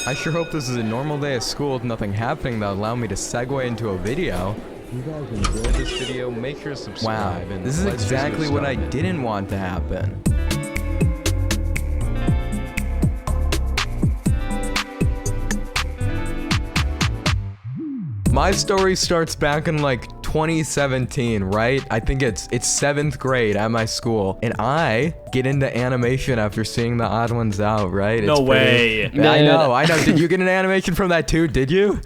I sure hope this is a normal day of school with nothing happening that will allow me to segue into a video. If you guys enjoyed this video, make sure to subscribe. Wow, this is exactly what I didn't want to happen. My story starts back in like 2017, right? I think it's 7th grade at my school, and I get into animation after seeing the Odd Ones Out, right? No way. I know. Did you get an animation from that too? Did you?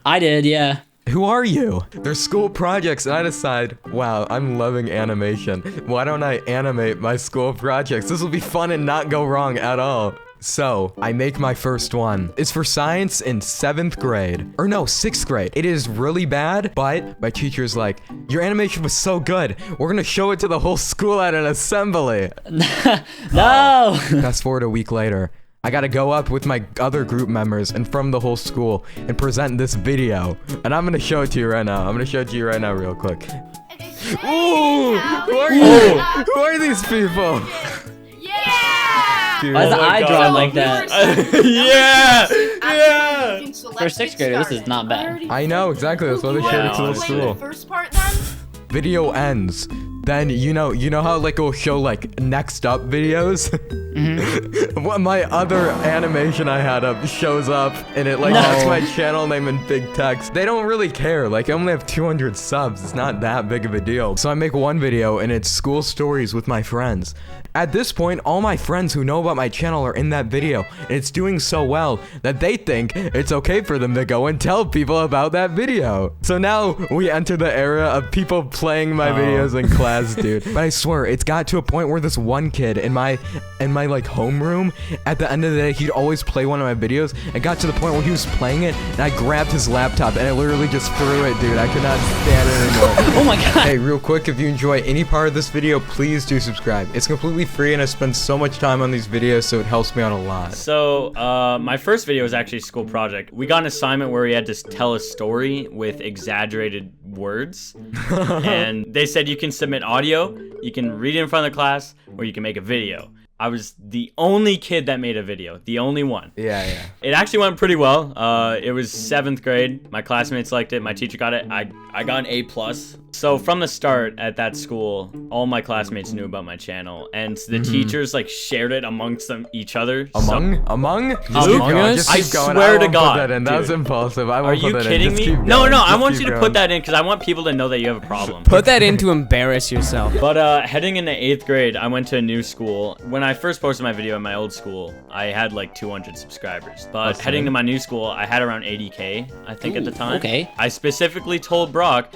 I did, yeah. Who are you? They're school projects, and I decide, wow, I'm loving animation. Why don't I animate my school projects? This will be fun and not go wrong at all. So, I make my first one. It's for science in 7th grade. Or no, 6th grade. It is really bad, but my teacher's like, your animation was so good. We're gonna show it to the whole school at an assembly. No! Fast forward a week later. I gotta go up with my other group members and from the whole school and present this video. And I'm gonna show it to you right now. I'm gonna show it to you right now real quick. Ooh! Who are you? Who are these people? Why is the eye drawn like that? Yeah! For 6th grader, this is not bad. I know, exactly. That's why they showed it to the school. First part then? Video ends. Then you know how like it'll show like next up videos? What my other animation I had up shows up and it like that's my channel name in big text. They don't really care. Like I only have 200 subs. It's not that big of a deal. So I make one video and it's school stories with my friends. At this point, all my friends who know about my channel are in that video, and it's doing so well that they think it's okay for them to go and tell people about that video. So now we enter the era of people playing my videos in class, dude. But I swear, it's got to a point where this one kid in my like homeroom, at the end of the day, he'd always play one of my videos. It got to the point where he was playing it, and I grabbed his laptop, and I literally just threw it, dude. I could not stand it anymore. Oh my god. Hey, real quick, if you enjoy any part of this video, please do subscribe. It's completely free and I spend so much time on these videos, so it helps me out a lot. So, my first video was actually a school project. We got an assignment where we had to tell a story with exaggerated words. And they said you can submit audio, you can read it in front of the class, or you can make a video. I was the only kid that made a video, the only one. Yeah. It actually went pretty well. It was 7th grade. My classmates liked it. My teacher got it. I got an A+. So from the start at that school, all my classmates knew about my channel, and the teachers like shared it amongst each other. Among us? I swear to God, that was impulsive. Are you kidding me? No, I want you to put that in because I want people to know that you have a problem. Put that in to embarrass yourself. But heading into 8th grade, I went to a new school. When I first posted my video in my old school, I had like 200 subscribers. But heading to my new school, I had around 80K, I think, at the time. Okay. I specifically told Brock,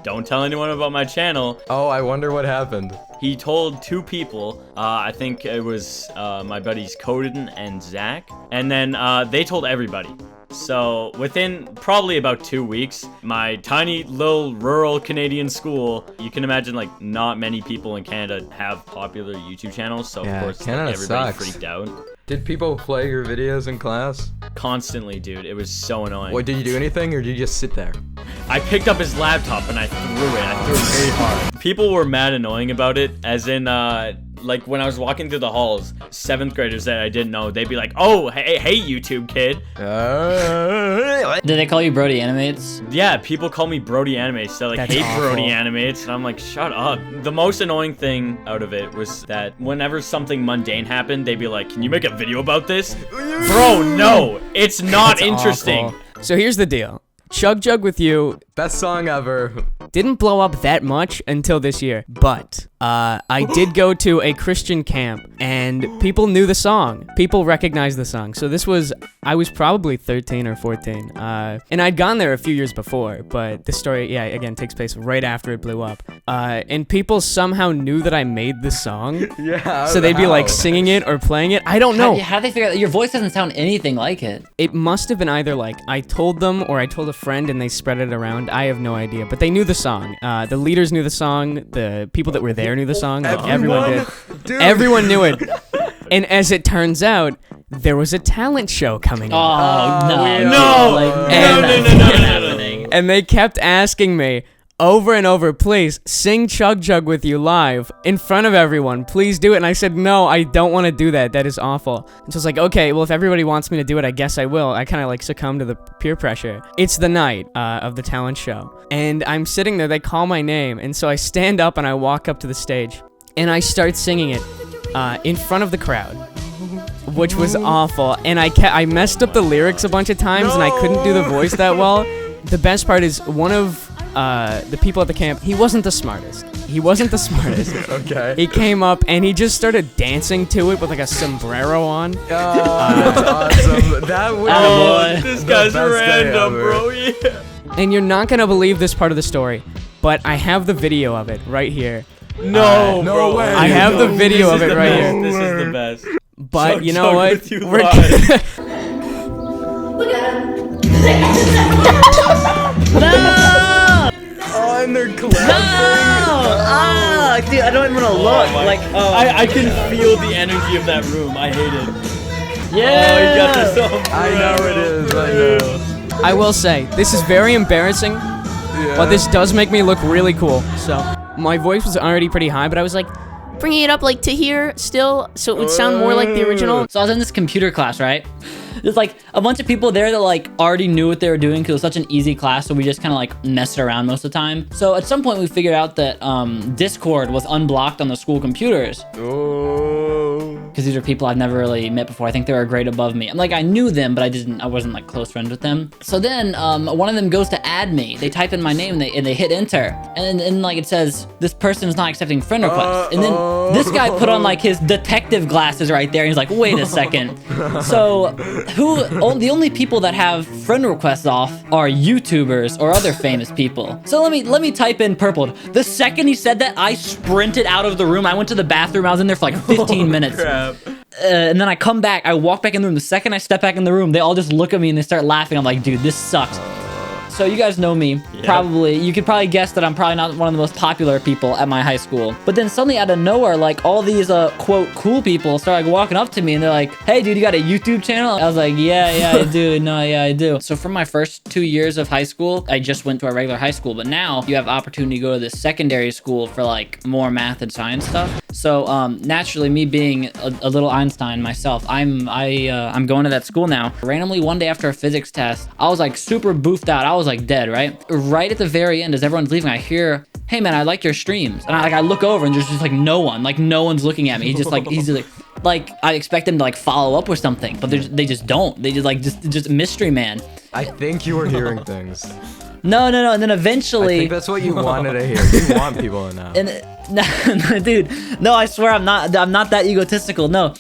don't tell anyone about my channel. Oh, I wonder what happened. He told 2 people. I think it was my buddies Coden and Zach. And then they told everybody. So within probably about 2 weeks, my tiny little rural Canadian school, you can imagine like not many people in Canada have popular YouTube channels. So of course everybody freaked out. Did people play your videos in class? Constantly, dude. It was so annoying. What, did you do anything or did you just sit there? I picked up his laptop and I threw it. I threw it very hard. People were mad annoying about it, as in, like when I was walking through the halls, 7th graders that I didn't know, they'd be like, oh, hey, YouTube kid. Did they call you BrodyAnimates? Yeah, people call me BrodyAnimates. They're like, That's hey, awful. BrodyAnimates. And I'm like, shut up. The most annoying thing out of it was that whenever something mundane happened, they'd be like, can you make a video about this? Bro, no, it's not interesting. Awful. So here's the deal. Chug with You Best song ever. didn't blow up that much until this year, but I did go to a Christian camp and people knew the song. People recognized the song. So I was probably 13 or 14. And I'd gone there a few years before, but the story, again, takes place right after it blew up. And people somehow knew that I made the song. Yeah. So they'd be like singing it or playing it. I don't know. How'd they figure out? Your voice doesn't sound anything like it. It must have been either like I told them or I told a friend and they spread it around. I have no idea, but they knew the song. The leaders knew the song. The people that were there knew the song. Like, everyone did. Dude. Everyone knew it. And as it turns out, there was a talent show coming Oh, up. no. No. Like, And- no. And they kept asking me, over and over, please sing Chug Chug with you live in front of everyone. Please do it. And I said, no, I don't want to do that. That is awful. And so I was like, okay, well, if everybody wants me to do it, I guess I will. I kind of like succumb to the peer pressure. It's the night of the talent show. And I'm sitting there, they call my name. And so I stand up and I walk up to the stage and I start singing it in front of the crowd, which was awful. And I messed up the lyrics a bunch of times and I couldn't do the voice that well. The best part is one of the people at the camp, he wasn't the smartest. Okay. He came up and he just started dancing to it with like a sombrero on. That's awesome. That would This guy's random, bro. Yeah. And you're not gonna believe this part of the story, but I have the video of it right here. No, no bro. way. I have the video of it right here. This is the best. But Chug you know Chug what? with you live. Look at him. Oh, and they're clapping. Ah, dude, I don't even want to look. I can feel the energy of that room. I hate it. Yeah. Oh, you got this all. I know it is. I know. I will say, this is very embarrassing, but this does make me look really cool. So, my voice was already pretty high, but I was like, bringing it up like to here still, so it would sound more like the original. So I was in this computer class, right? There's like a bunch of people there that like already knew what they were doing because it was such an easy class, so we just kind of like messed around most of the time. So at some point we figured out that Discord was unblocked on the school computers. Because these are people I've never really met before. I think they were a grade above me. Like I knew them, but I wasn't like close friends with them. So then one of them goes to add me. They type in my name and they hit enter, and then like it says this person is not accepting friend requests. And then this guy put on like his detective glasses right there, and he's like, wait a second. So the only people that have friend requests off are YouTubers or other famous people. So let me type in purple. The second he said that, I sprinted out of the room. I went to the bathroom. I was in there for like 15 minutes. Crap. And then I come back, I walk back in the room. The second I step back in the room, they all just look at me and they start laughing. I'm like, dude, this sucks. So you guys know me, probably. You could probably guess that I'm probably not one of the most popular people at my high school. But then suddenly out of nowhere, like all these quote cool people start like walking up to me and they're like, hey dude, you got a YouTube channel? I was like, yeah, I do. No, yeah, I do. So for my first 2 years of high school, I just went to a regular high school, but now you have opportunity to go to this secondary school for like more math and science stuff. So naturally, me being a little Einstein myself, I'm going to that school now. Randomly one day after a physics test, I was like super boofed out. I was like dead, right? Right at the very end, as everyone's leaving, I hear, hey man, I like your streams. And I look over and there's just like no one, like no one's looking at me. He's just like I expect them to like follow up with something, but they just don't. They just like just mystery man. I think you were hearing things. No. And then eventually, I think that's what you wanted to hear. You want people to know. and no, dude, no, I swear I'm not that egotistical. No.